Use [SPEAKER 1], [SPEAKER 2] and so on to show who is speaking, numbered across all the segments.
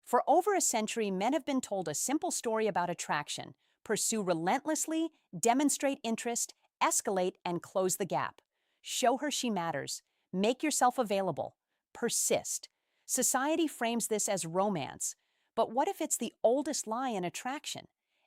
[SPEAKER 1] For over a century, men have been told a simple story about attraction: pursue relentlessly, demonstrate interest, escalate, and close the gap. Show her she matters. Make yourself available. Persist. Society frames this as romance. But what if it's the oldest lie in attraction?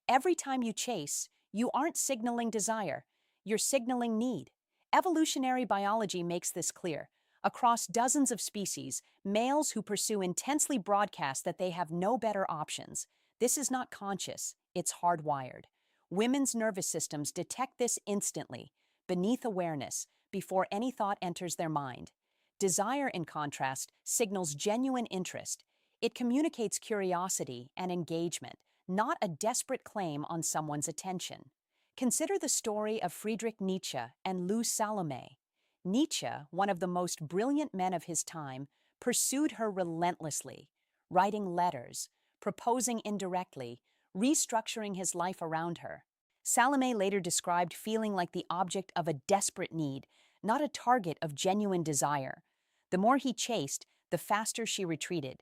[SPEAKER 1] Every time you chase, you aren't signaling desire, you're signaling need. Evolutionary biology makes this clear. Across dozens of species, males who pursue intensely broadcast that they have no better options. This is not conscious, it's hardwired. Women's nervous systems detect this instantly, beneath awareness, before any thought enters their mind. Desire, in contrast, signals genuine interest. It communicates curiosity and engagement, not a desperate claim on someone's attention. Consider the story of Friedrich Nietzsche and Lou Salome. Nietzsche, one of the most brilliant men of his time, pursued her relentlessly, writing letters, proposing indirectly, restructuring his life around her. Salome later described feeling like the object of a desperate need, not a target of genuine desire. The more he chased, the faster she retreated.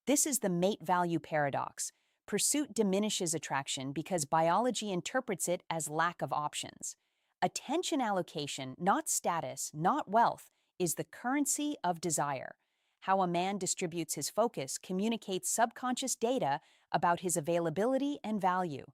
[SPEAKER 1] This is the mate value paradox. Pursuit diminishes attraction because biology interprets it as lack of options. Attention allocation, not status, not wealth, is the currency of desire. How a man distributes his focus communicates subconscious data about his availability and value.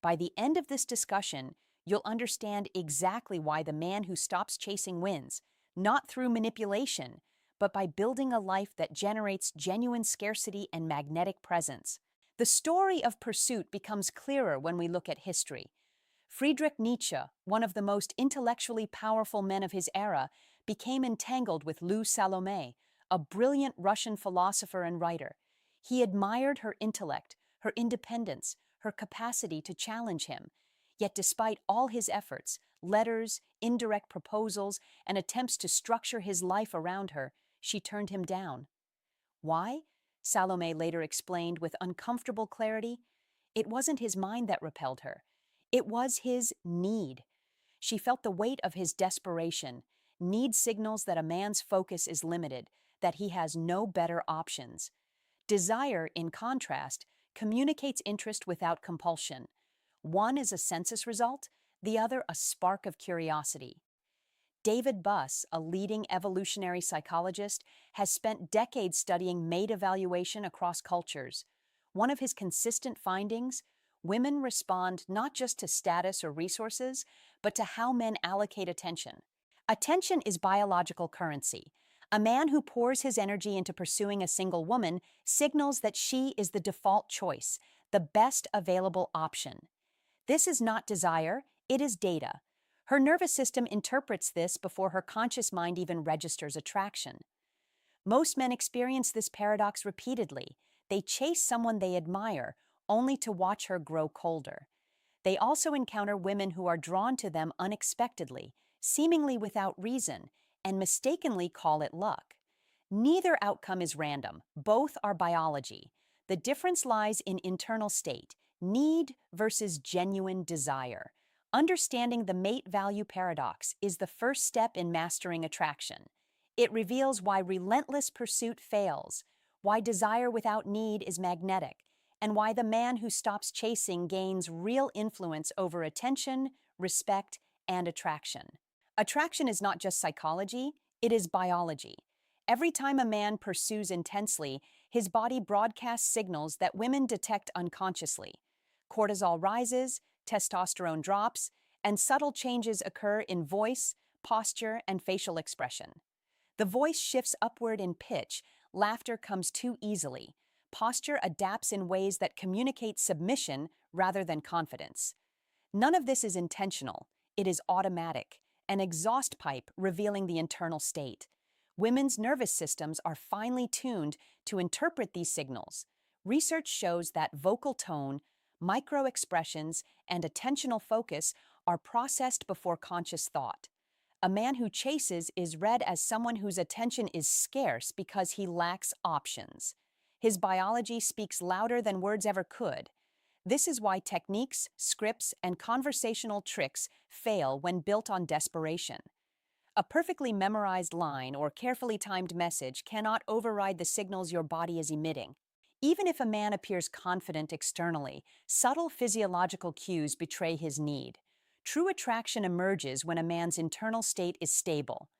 [SPEAKER 1] By the end of this discussion, you'll understand exactly why the man who stops chasing wins, not through manipulation, but by building a life that generates genuine scarcity and magnetic presence. The story of pursuit becomes clearer when we look at history. Friedrich Nietzsche, one of the most intellectually powerful men of his era, became entangled with Lou Salome, a brilliant Russian philosopher and writer. He admired her intellect, her independence, her capacity to challenge him. Yet despite all his efforts, letters, indirect proposals, and attempts to structure his life around her, she turned him down. Why? Salome later explained with uncomfortable clarity. It wasn't his mind that repelled her. It was his need. She felt the weight of his desperation. Need signals that a man's focus is limited, that he has no better options. Desire, in contrast, communicates interest without compulsion. One is a census result, the other a spark of curiosity. David Buss, a leading evolutionary psychologist, has spent decades studying mate evaluation across cultures. One of his consistent findings: women respond not just to status or resources, but to how men allocate attention. Attention is biological currency. A man who pours his energy into pursuing a single woman signals that she is the default choice, the best available option. This is not desire, it is data. Her nervous system interprets this before her conscious mind even registers attraction. Most men experience this paradox repeatedly. They chase someone they admire, only to watch her grow colder. They also encounter women who are drawn to them unexpectedly, seemingly without reason, and mistakenly call it luck. Neither outcome is random, both are biology. The difference lies in internal state, need versus genuine desire. Understanding the mate value paradox is the first step in mastering attraction. It reveals why relentless pursuit fails, why desire without need is magnetic, and why the man who stops chasing gains real influence over attention, respect, and attraction. Attraction is not just psychology, it is biology. Every time a man pursues intensely, his body broadcasts signals that women detect unconsciously. Cortisol rises, testosterone drops, and subtle changes occur in voice, posture, and facial expression. The voice shifts upward in pitch, laughter comes too easily. Posture adapts in ways that communicate submission rather than confidence. None of this is intentional, it is automatic, an exhaust pipe revealing the internal state. Women's nervous systems are finely tuned to interpret these signals. Research shows that vocal tone, micro-expressions, and attentional focus are processed before conscious thought. A man who chases is read as someone whose attention is scarce because he lacks options. His biology speaks louder than words ever could. This is why techniques, scripts, and conversational tricks fail when built on desperation. A perfectly memorized line or carefully timed message cannot override the signals your body is emitting. Even if a man appears confident externally, subtle physiological cues betray his need. True attraction emerges when a man's internal state is stable.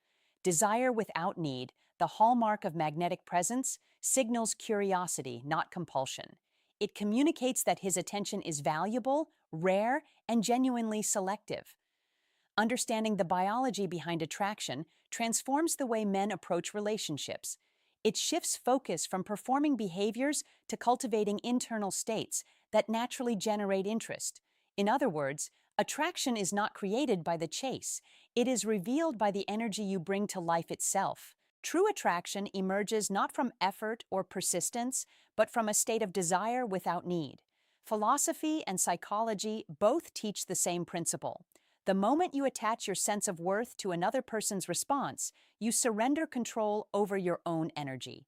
[SPEAKER 1] Desire without need, the hallmark of magnetic presence, signals curiosity, not compulsion. It communicates that his attention is valuable, rare, and genuinely selective. Understanding the biology behind attraction transforms the way men approach relationships. It shifts focus from performing behaviors to cultivating internal states that naturally generate interest. In other words, attraction is not created by the chase, it is revealed by the energy you bring to life itself. True attraction emerges not from effort or persistence, but from a state of desire without need. Philosophy and psychology both teach the same principle. The moment you attach your sense of worth to another person's response, you surrender control over your own energy.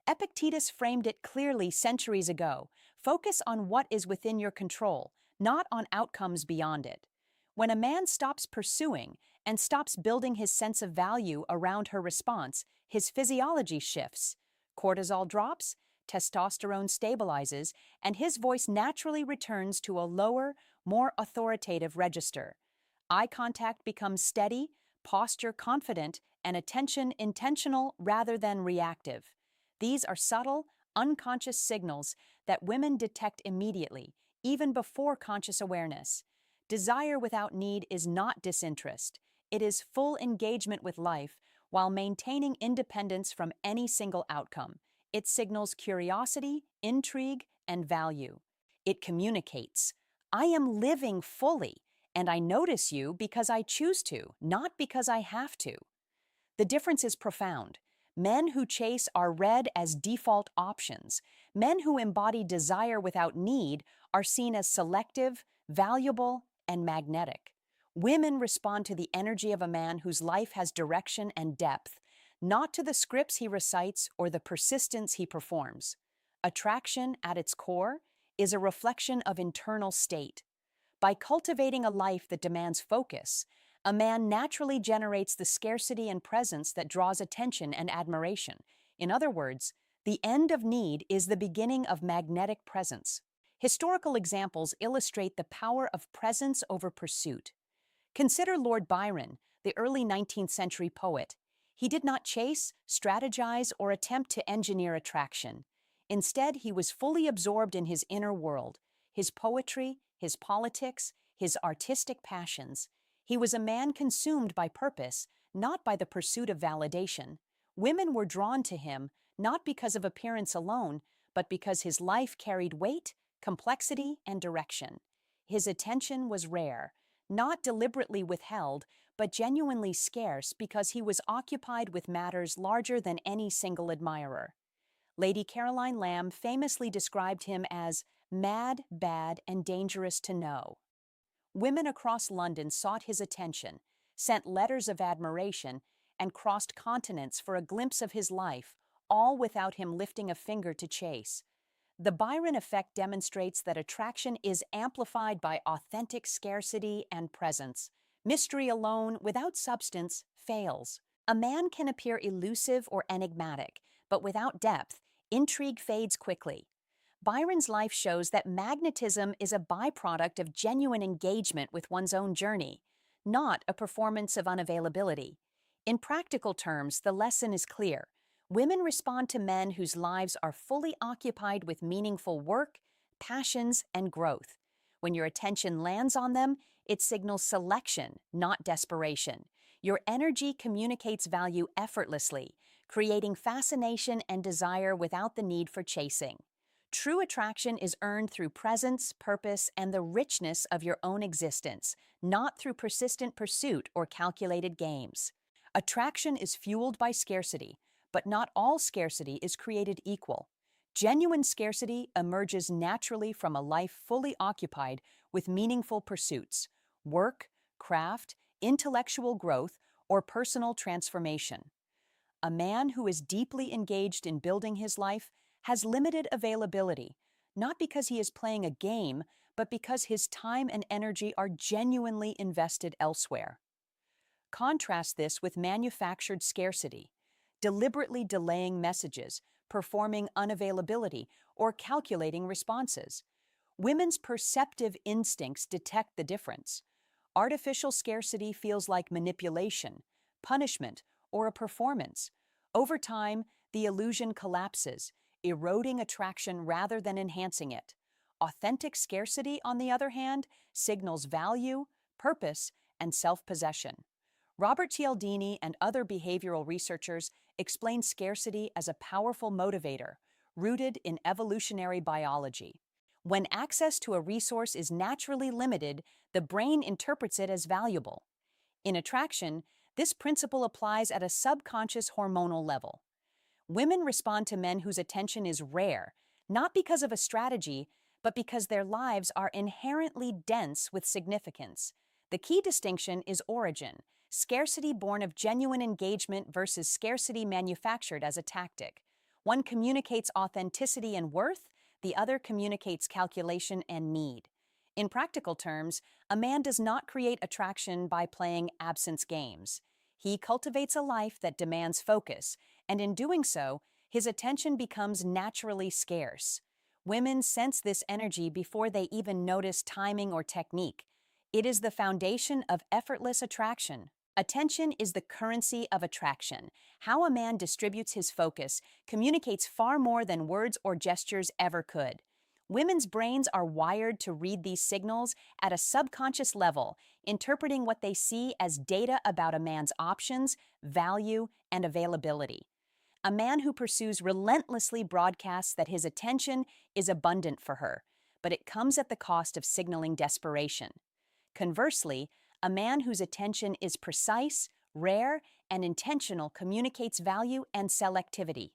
[SPEAKER 1] Epictetus framed it clearly centuries ago. Focus on what is within your control, not on outcomes beyond it. When a man stops pursuing and stops building his sense of value around her response, his physiology shifts. Cortisol drops, testosterone stabilizes, and his voice naturally returns to a lower, more authoritative register. Eye contact becomes steady, posture confident, and attention intentional rather than reactive. These are subtle, unconscious signals that women detect immediately, even before conscious awareness. Desire without need is not disinterest. It is full engagement with life while maintaining independence from any single outcome. It signals curiosity, intrigue, and value. It communicates, I am living fully, and I notice you because I choose to, not because I have to. The difference is profound. Men who chase are read as default options. Men who embody desire without need are seen as selective, valuable, and magnetic. Women respond to the energy of a man whose life has direction and depth, not to the scripts he recites or the persistence he performs. Attraction, at its core, is a reflection of internal state. By cultivating a life that demands focus, a man naturally generates the scarcity and presence that draws attention and admiration. In other words, the end of need is the beginning of magnetic presence. Historical examples illustrate the power of presence over pursuit. Consider Lord Byron, the early 19th century poet. He did not chase, strategize, or attempt to engineer attraction. Instead, he was fully absorbed in his inner world, his poetry, his politics, his artistic passions. He was a man consumed by purpose, not by the pursuit of validation. Women were drawn to him, not because of appearance alone, but because his life carried weight, complexity, and direction. His attention was rare, not deliberately withheld, but genuinely scarce because he was occupied with matters larger than any single admirer. Lady Caroline Lamb famously described him as mad, bad, and dangerous to know. Women across London sought his attention, sent letters of admiration, and crossed continents for a glimpse of his life, all without him lifting a finger to chase. The Byron effect demonstrates that attraction is amplified by authentic scarcity and presence. Mystery alone, without substance, fails. A man can appear elusive or enigmatic, but without depth, intrigue fades quickly. Byron's life shows that magnetism is a byproduct of genuine engagement with one's own journey, not a performance of unavailability. In practical terms, the lesson is clear. Women respond to men whose lives are fully occupied with meaningful work, passions, and growth. When your attention lands on them, it signals selection, not desperation. Your energy communicates value effortlessly, creating fascination and desire without the need for chasing. True attraction is earned through presence, purpose, and the richness of your own existence, not through persistent pursuit or calculated games. Attraction is fueled by scarcity, but not all scarcity is created equal. Genuine scarcity emerges naturally from a life fully occupied with meaningful pursuits, work, craft, intellectual growth, or personal transformation. A man who is deeply engaged in building his life has limited availability, not because he is playing a game, but because his time and energy are genuinely invested elsewhere. Contrast this with manufactured scarcity, deliberately delaying messages, performing unavailability, or calculating responses. Women's perceptive instincts detect the difference. Artificial scarcity feels like manipulation, punishment, or a performance. Over time, the illusion collapses, eroding attraction rather than enhancing it. Authentic scarcity, on the other hand, signals value, purpose, and self-possession. Robert Cialdini and other behavioral researchers explain scarcity as a powerful motivator, rooted in evolutionary biology. When access to a resource is naturally limited, the brain interprets it as valuable. In attraction, this principle applies at a subconscious hormonal level. Women respond to men whose attention is rare, not because of a strategy, but because their lives are inherently dense with significance. The key distinction is origin, scarcity born of genuine engagement versus scarcity manufactured as a tactic. One communicates authenticity and worth, the other communicates calculation and need. In practical terms, a man does not create attraction by playing absence games. He cultivates a life that demands focus, and in doing so, his attention becomes naturally scarce. Women sense this energy before they even notice timing or technique. It is the foundation of effortless attraction. Attention is the currency of attraction. How a man distributes his focus communicates far more than words or gestures ever could. Women's brains are wired to read these signals at a subconscious level, interpreting what they see as data about a man's options, value, and availability. A man who pursues relentlessly broadcasts that his attention is abundant for her, but it comes at the cost of signaling desperation. Conversely, a man whose attention is precise, rare, and intentional communicates value and selectivity.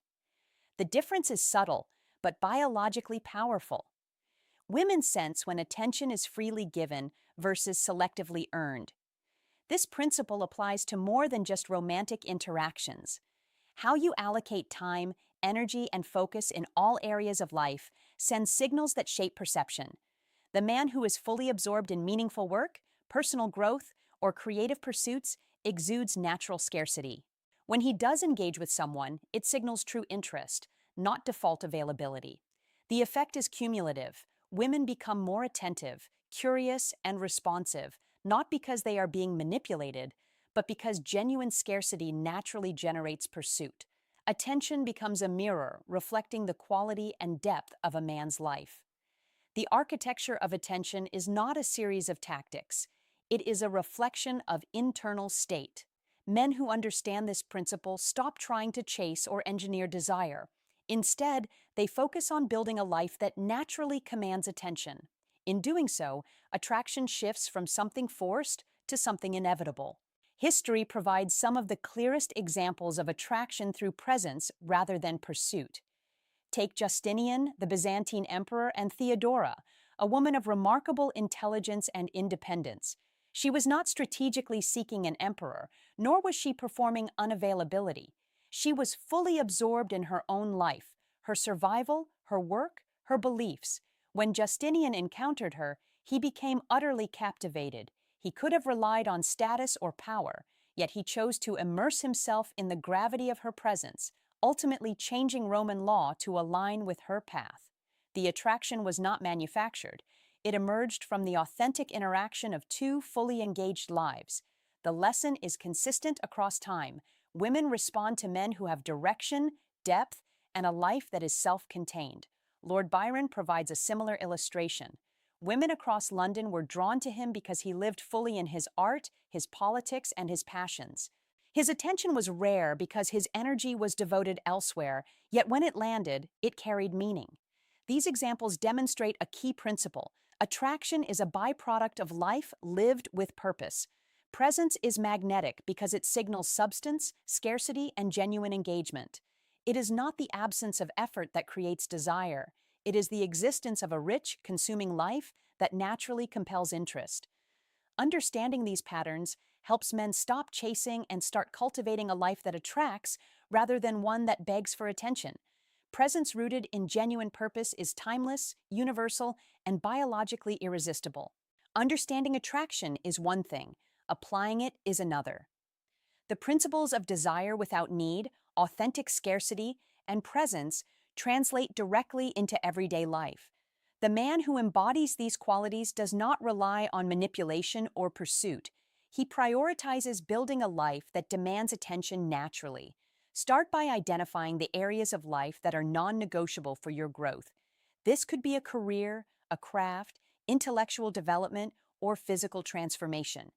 [SPEAKER 1] The difference is subtle, but biologically powerful. Women sense when attention is freely given versus selectively earned. This principle applies to more than just romantic interactions. How you allocate time, energy, and focus in all areas of life sends signals that shape perception. The man who is fully absorbed in meaningful work, personal growth, or creative pursuits exudes natural scarcity. When he does engage with someone, it signals true interest, not default availability. The effect is cumulative. Women become more attentive, curious, and responsive, not because they are being manipulated, but because genuine scarcity naturally generates pursuit. Attention becomes a mirror reflecting the quality and depth of a man's life. The architecture of attention is not a series of tactics. It is a reflection of internal state. Men who understand this principle stop trying to chase or engineer desire. Instead, they focus on building a life that naturally commands attention. In doing so, attraction shifts from something forced to something inevitable. History provides some of the clearest examples of attraction through presence rather than pursuit. Take Justinian, the Byzantine emperor, and Theodora, a woman of remarkable intelligence and independence. She was not strategically seeking an emperor, nor was she performing unavailability. She was fully absorbed in her own life, her survival, her work, her beliefs. When Justinian encountered her, he became utterly captivated. He could have relied on status or power, yet he chose to immerse himself in the gravity of her presence, ultimately changing Roman law to align with her path. The attraction was not manufactured. It emerged from the authentic interaction of two fully engaged lives. The lesson is consistent across time. Women respond to men who have direction, depth, and a life that is self-contained. Lord Byron provides a similar illustration. Women across London were drawn to him because he lived fully in his art, his politics, and his passions. His attention was rare because his energy was devoted elsewhere, yet when it landed, it carried meaning. These examples demonstrate a key principle. Attraction is a byproduct of life lived with purpose. Presence is magnetic because it signals substance, scarcity, and genuine engagement. It is not the absence of effort that creates desire. It is the existence of a rich, consuming life that naturally compels interest. Understanding these patterns helps men stop chasing and start cultivating a life that attracts rather than one that begs for attention. Presence rooted in genuine purpose is timeless, universal, and biologically irresistible. Understanding attraction is one thing, applying it is another. The principles of desire without need, authentic scarcity, and presence translate directly into everyday life. The man who embodies these qualities does not rely on manipulation or pursuit. He prioritizes building a life that demands attention naturally. Start by identifying the areas of life that are non-negotiable for your growth. This could be a career, a craft, intellectual development, or physical transformation.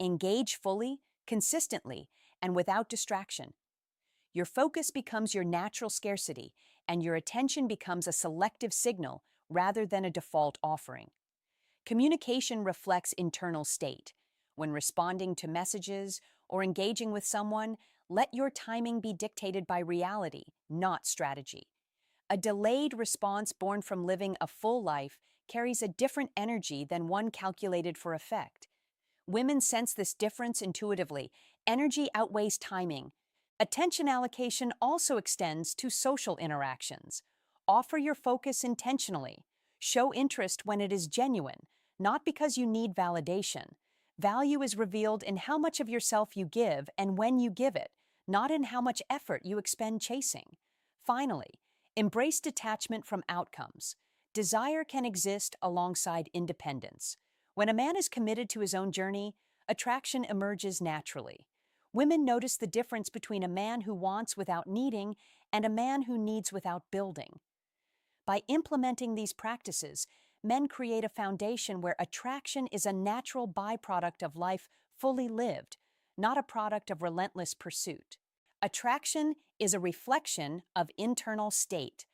[SPEAKER 1] Engage fully, consistently, and without distraction. Your focus becomes your natural scarcity, and your attention becomes a selective signal rather than a default offering. Communication reflects internal state. When responding to messages or engaging with someone, let your timing be dictated by reality, not strategy. A delayed response born from living a full life carries a different energy than one calculated for effect. Women sense this difference intuitively. Energy outweighs timing. Attention allocation also extends to social interactions. Offer your focus intentionally. Show interest when it is genuine, not because you need validation. Value is revealed in how much of yourself you give and when you give it, not in how much effort you expend chasing. Finally, embrace detachment from outcomes. Desire can exist alongside independence. When a man is committed to his own journey, attraction emerges naturally. Women notice the difference between a man who wants without needing and a man who needs without building. By implementing these practices, men create a foundation where attraction is a natural byproduct of life fully lived, not a product of relentless pursuit. Attraction is a reflection of internal state.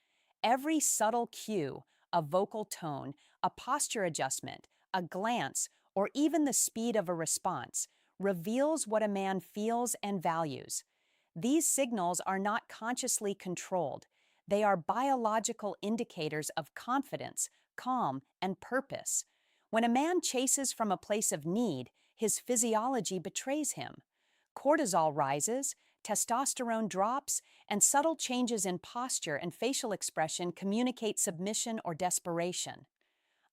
[SPEAKER 1] Every subtle cue, a vocal tone, a posture adjustment, a glance, or even the speed of a response reveals what a man feels and values. These signals are not consciously controlled. They are biological indicators of confidence, calm, and purpose. When a man chases from a place of need, his physiology betrays him. Cortisol rises, testosterone drops, and subtle changes in posture and facial expression communicate submission or desperation.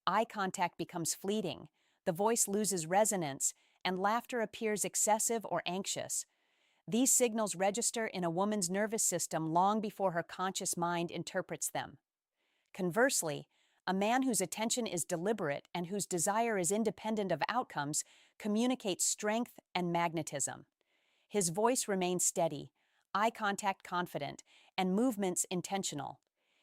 [SPEAKER 1] Eye contact becomes fleeting, the voice loses resonance, and laughter appears excessive or anxious. These signals register in a woman's nervous system long before her conscious mind interprets them. Conversely, a man whose attention is deliberate and whose desire is independent of outcomes communicates strength and magnetism. His voice remains steady, eye contact confident, and movements intentional.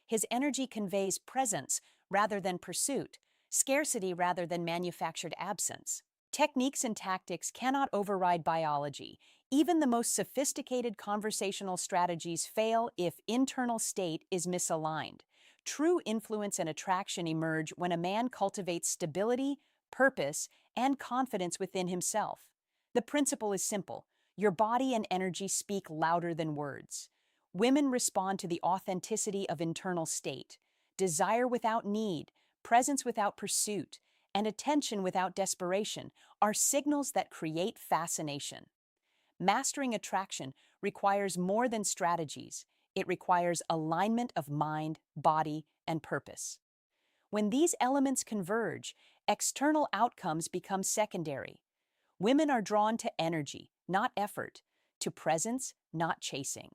[SPEAKER 1] His energy conveys presence rather than pursuit, scarcity rather than manufactured absence. Techniques and tactics cannot override biology. Even the most sophisticated conversational strategies fail if internal state is misaligned. True influence and attraction emerge when a man cultivates stability, purpose, and confidence within himself. The principle is simple. Your body and energy speak louder than words. Women respond to the authenticity of internal state. Desire without need, presence without pursuit, and attention without desperation are signals that create fascination. Mastering attraction requires more than strategies. It requires alignment of mind, body, and purpose. When these elements converge, external outcomes become secondary. Women are drawn to energy, not effort, to presence, not chasing.